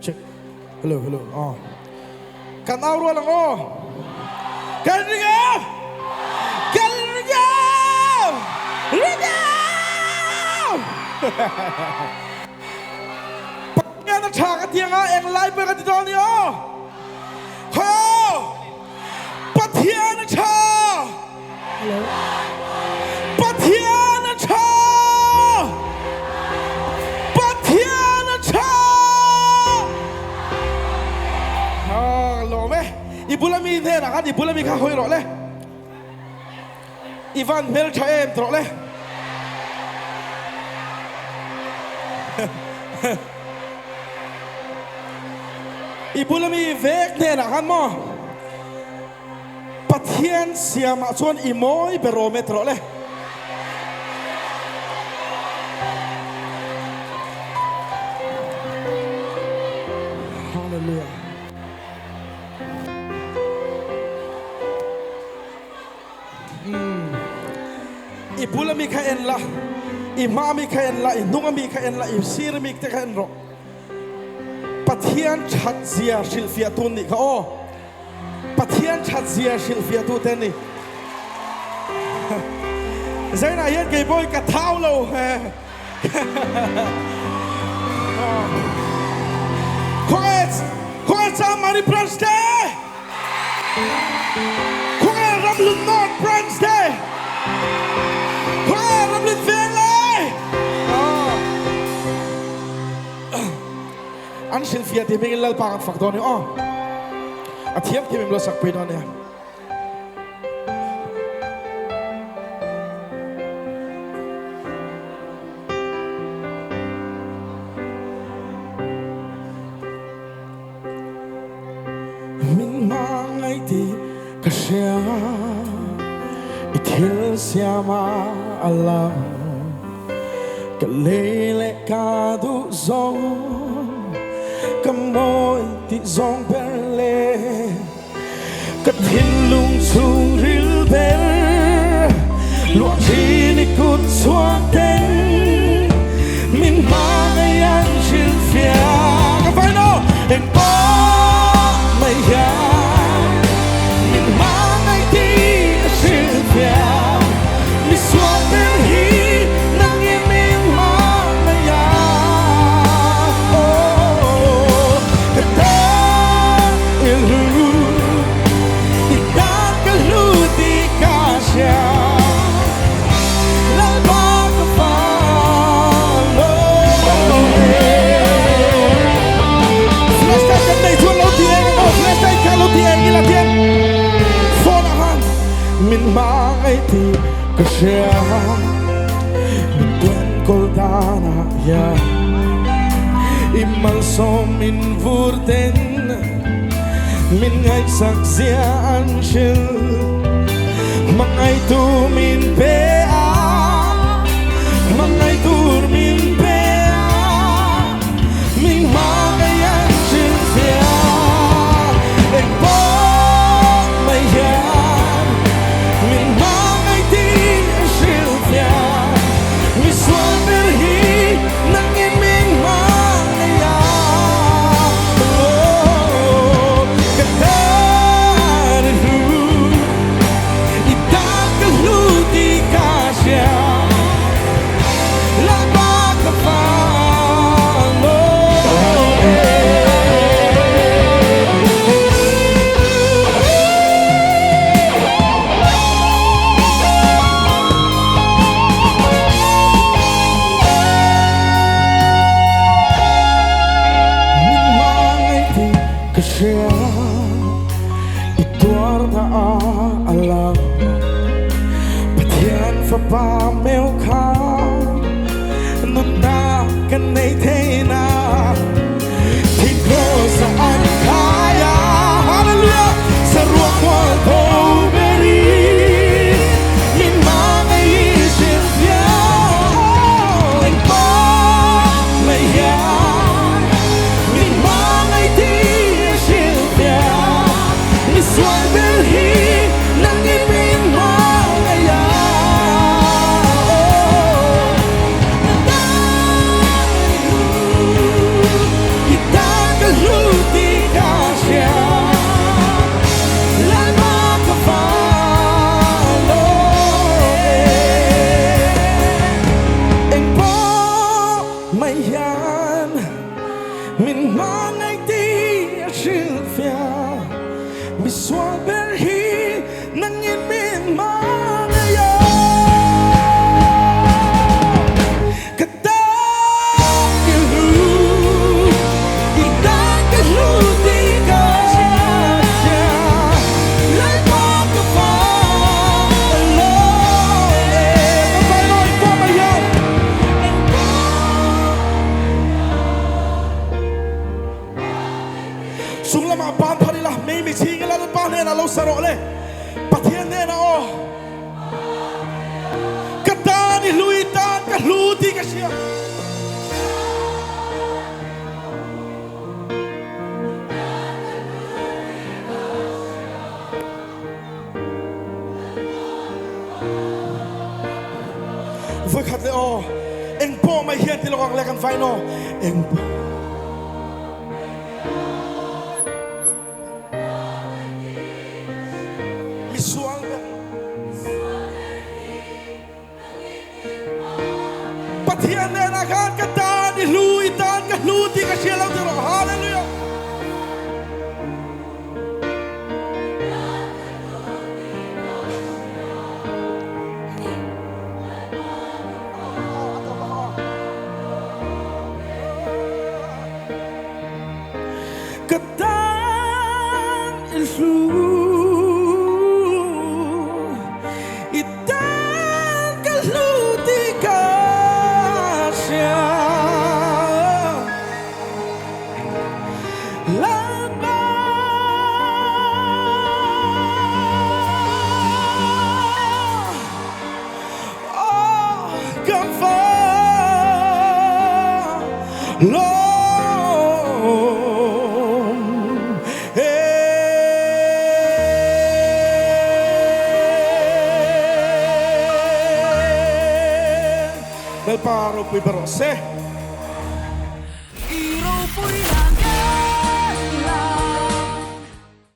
check. Hello, hello. Oh. Kan auro lang oh. Kan ringaw! Kan ringaw! Ringaw! Pagyan na tsaka tiya nga, ang live ka dito niyo. Ho! Patyan na tsaka! Hello? Patyan na tsaka! Patyan na tsaka! Ibulami ne na kan ibulami ka hoy ro le Ivan mel chaem tro le Ibulami vek ne na kan mo Pathian siama chuan imoi barometro le Hallelujah. Ibula mi kaen la, imami kaen la, inunga mi kaen la, isir mi kaen ro. Pathian chat zia Hrilhfiah tu ni ka o. Pathian chat zia Hrilhfiah tu ten ni. Zai na yan kay boy ka thao lo. Kung sa mani branch day. Kung Lalhrnuaitluanga branch day. An Hrilhfiah di mingil lal pangat faktor ni oh. At hiyam kimim lo sakpay doon niya. Min mangay di kasya itil siya maalam kalele kadu zong Kamoy ti zong perle Katin lung sung ril per Luak chini kut suak ten Min mangayan Hrilhfiah Kapay no Eng po mayan Min mangay ti Hrilhfiah Mi suak per hi Nang iming mangayan Min mangay ti kasya Min tuan koldana ya Imal so min vurten Min ngay saksiyan shil Mangay tu min pea Mangay tur min pea Min mangayan Hrilhfiah Eng po mayan Min mangay ti Hrilhfiah Mi suan berhi Nang iming mangayan Katarihu Itakalu di kasya Labak ka follow Kasya ituar na alam Patyan fa pa meo ka Nuna kanay tena Tiko saan kaya Hallelujah Sa ruang waldo beri Min mga Hrilhfiah Ang pamayan Min mga Suan berhi nang iming mangayan nena lo saro le pathian nena o katani luitan ka luti ka siya vui khát lệ o anh po mai hiền thì lo còn lệ kan vai no anh mi suang pathian nena kan katani luitan ka luti ka siya lo tiro hallelujah Ketan ilsu itan kaluti kasya laba kamfa lo del paro qui però se